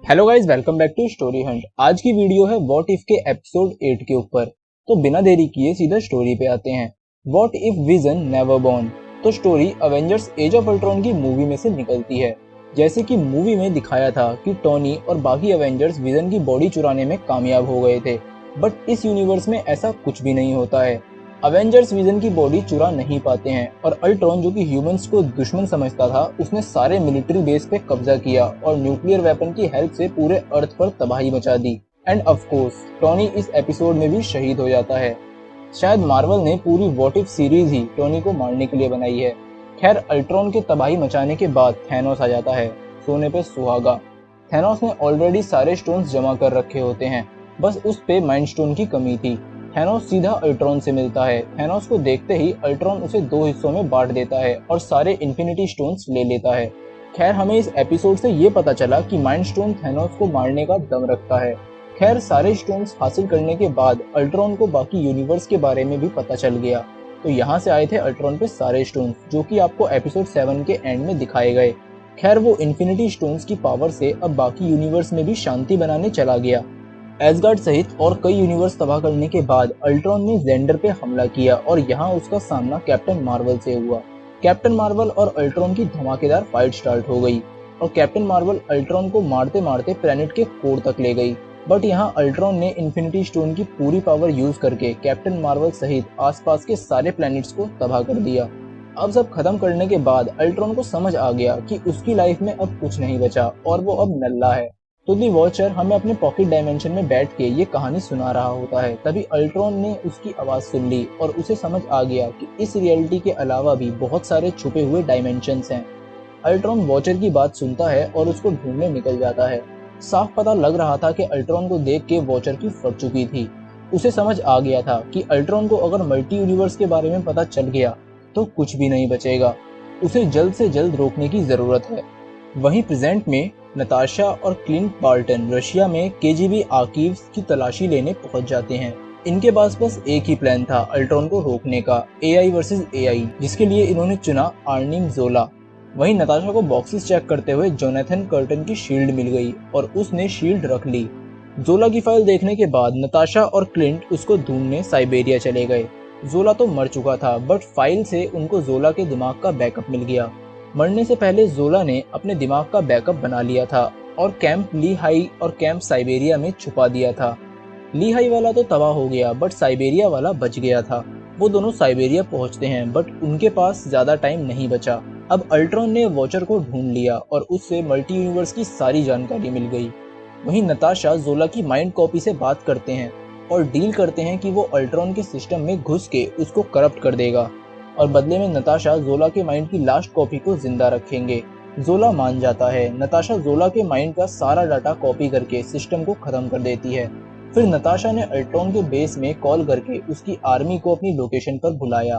Hello guys, welcome back to Story Hunt. आज की video है व्हाट इफ के एपिसोड 8 के ऊपर। तो बिना देरी किए सीधा स्टोरी पे आते हैं। What if Vision never born. तो story Avengers age of Ultron की मूवी में से निकलती है। जैसे कि मूवी में दिखाया था कि टोनी और बाकी अवेंजर्स विजन की बॉडी चुराने में कामयाब हो गए थे, बट इस यूनिवर्स में ऐसा कुछ भी नहीं होता है। अवेंजर्स विजन की बॉडी चुरा नहीं पाते हैं और अल्ट्रॉन, जो कि ह्यूमंस को दुश्मन समझता था, उसने सारे मिलिट्री बेस पे कब्जा किया और न्यूक्लियर वेपन की हेल्प से पूरे अर्थ पर तबाही मचा दी। एंड ऑफ कोर्स टोनी इस एपिसोड में भी शहीद हो जाता है। शायद मार्वल ने पूरी what if series he Tony को मारने के लिए बनाई है। खैर, अल्ट्रॉन के तबाही मचाने के बाद थैनोस आ जाता है, सोने पे सुहागा। थैनोस ने ऑलरेडी सारे स्टोन्स जमा कर रखे होते हैं, बस उस पे माइंड स्टोन की कमी थी। थैनोस सीधा अल्ट्रॉन से मिलता है। थैनोस को देखते ही अल्ट्रॉन उसे दो हिस्सों में बांट देता है और सारे इन्फिनिटी स्टोन्स ले लेता है। खैर, हमें इस एपिसोड से ये पता चला कि माइंड स्टोन थैनोस को मारने का दम रखता है। खैर, सारे स्टोन्स हासिल करने के बाद अल्ट्रॉन को बाकी यूनिवर्स के बारे में भी पता चल गया। तो यहाँ से आए थे अल्ट्रॉन पे सारे स्टोन्स, जो कि आपको एपिसोड 7 के एंड में दिखाए गए। खैर, वो इन्फिनिटी स्टोन्स की पावर से अब बाकी यूनिवर्स में भी शांति बनाने चला गया। एसगार्ड सहित और कई यूनिवर्स तबाह करने के बाद अल्ट्रॉन ने जेंडर पे हमला किया और यहाँ उसका सामना कैप्टन मार्वल से हुआ। कैप्टन मार्वल और अल्ट्रॉन की धमाकेदार फाइट स्टार्ट हो गई और कैप्टन मार्वल अल्ट्रॉन को मारते मारते प्लेनेट के कोर तक ले गई। बट यहाँ अल्ट्रॉन ने इन्फिनिटी स्टोन की पूरी पावर यूज करके कैप्टन मार्वल सहित आसपास के सारे प्लैनेट्स को तबाह कर दिया। अब सब खत्म करने के बाद अल्ट्रॉन को समझ आ गया कि उसकी लाइफ में अब कुछ नहीं बचा और वो अब नल्ला है। तो दी वॉचर हमें अपने पॉकेट डायमेंशन में बैठ के ये कहानी सुना रहा होता है। तभी अल्ट्रॉन ने उसकी आवाज सुन ली और उसे समझ आ गया कि इस रियलिटी के अलावा भी बहुत सारे छुपे हुए डायमेंशंस हैं। अल्ट्रॉन वॉचर की बात सुनता है और उसको ढूंढने निकल जाता है। साफ पता लग रहा था कि अल्ट्रॉन को देख के वॉचर की फट चुकी थी। उसे समझ आ गया था कि अल्ट्रॉन को अगर मल्टी यूनिवर्स के बारे में पता चल गया तो कुछ भी नहीं बचेगा। उसे जल्द से जल्द रोकने की जरूरत है। वहीं प्रेजेंट में नताशा और क्लिंट बार्टन रशिया में केजीबी आर्कीव्स की तलाशी लेने पहुंच जाते हैं। इनके पास बस एक ही प्लान था, अल्ट्रॉन को रोकने का, एआई वर्सेस एआई, जिसके लिए इन्होंने चुना आर्निम जोला। वहीं नताशा को बॉक्सेस चेक करते हुए जोनाथन कर्टन की शील्ड मिल गई और उसने शील्ड रख ली। जोला की फाइल देखने के बाद नताशा और क्लिंट उसको ढूंढने साइबेरिया चले गए। जोला तो मर चुका था, बट फाइल से उनको जोला के दिमाग का बैकअप मिल गया। मरने से पहले जोला ने अपने दिमाग का बैकअप बना लिया था और कैंप ली हाई और कैंप साइबेरिया में छुपा दिया था। ली हाई वाला तो तबाह हो गया, बट साइबेरिया वाला बच गया था। वो दोनों साइबेरिया पहुंचते हैं, बट उनके पास ज्यादा टाइम नहीं बचा। अब अल्ट्रॉन ने वॉचर को ढूंढ लिया और उससे मल्टी यूनिवर्स की सारी जानकारी मिल गई। वहीं नताशा जोला की माइंड कॉपी से बात करते हैं और डील करते हैं कि वो अल्ट्रॉन के सिस्टम में घुस के उसको करप्ट कर देगा और बदले में नताशा जोला के माइंड की लास्ट कॉपी को जिंदा रखेंगे। जोला मान जाता है। नताशा जोला के माइंड का सारा डाटा कॉपी करके सिस्टम को खत्म कर देती है। फिर नताशा ने अल्ट्रॉन के बेस में कॉल करके उसकी आर्मी को अपनी लोकेशन पर बुलाया।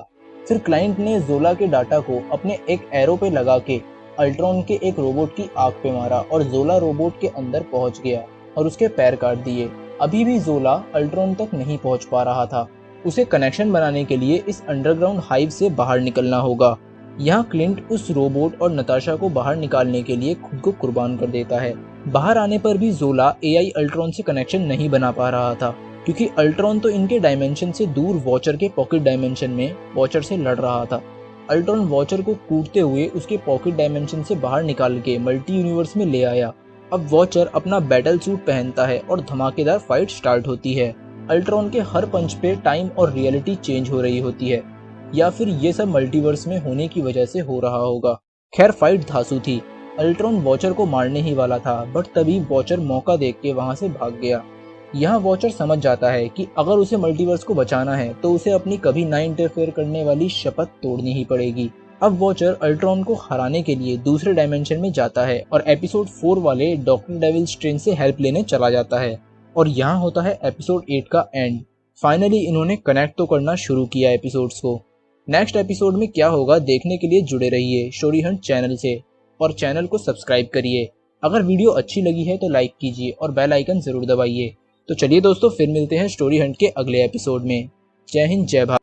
फिर क्लाइंट ने जोला के डाटा को अपने एक एरो पे लगा के अल्ट्रॉन के एक रोबोट की आंख पे मारा और जोला रोबोट के अंदर पहुंच गया और उसके पैर काट दिए। अभी भी जोला अल्ट्रॉन तक नहीं पहुंच पा रहा था। उसे कनेक्शन बनाने के लिए इस अंडरग्राउंड हाइव से बाहर निकलना होगा। यहाँ क्लिंट उस रोबोट और नताशा को बाहर निकालने के लिए खुद को कुर्बान कर देता है। बाहर आने पर भी जोला एआई अल्ट्रॉन से कनेक्शन नहीं बना पा रहा था, क्योंकि अल्ट्रॉन तो इनके डायमेंशन से दूर वॉचर के पॉकेट डायमेंशन में वॉचर से लड़ रहा था। अल्ट्रॉन वॉचर को कूटते हुए उसके पॉकेट डायमेंशन से बाहर निकाल के मल्टी यूनिवर्स में ले आया। अब वॉचर अपना बैटल सूट पहनता है और धमाकेदार फाइट स्टार्ट होती है। अल्ट्रॉन के हर पंच पे टाइम और रियलिटी चेंज हो रही होती है, या फिर ये सब मल्टीवर्स में होने की वजह से हो रहा होगा। खैर, फाइट धांसू थी। अल्ट्रॉन वॉचर को मारने ही वाला था, बट तभी वॉचर मौका देख के वहां से भाग गया। यहाँ वॉचर समझ जाता है कि अगर उसे मल्टीवर्स को बचाना है तो उसे अपनी कभी ना इंटरफेयर करने वाली शपथ तोड़नी ही पड़ेगी। अब वॉचर अल्ट्रॉन को हराने के लिए दूसरे डायमेंशन में जाता है और एपिसोड 4 वाले डॉक्टर डेविल स्ट्रेंज से हेल्प लेने चला जाता है। और यहाँ होता है एपिसोड 8 का एंड। फाइनली इन्होंने कनेक्ट तो करना शुरू किया एपिसोड्स को। नेक्स्ट एपिसोड में क्या होगा देखने के लिए जुड़े रहिए स्टोरी हंट चैनल से और चैनल को सब्सक्राइब करिए। अगर वीडियो अच्छी लगी है तो लाइक कीजिए और बेल आइकन जरूर दबाइए। तो चलिए दोस्तों, फिर मिलते हैं स्टोरी हंट के अगले एपिसोड में। जय हिंद, जय भारत।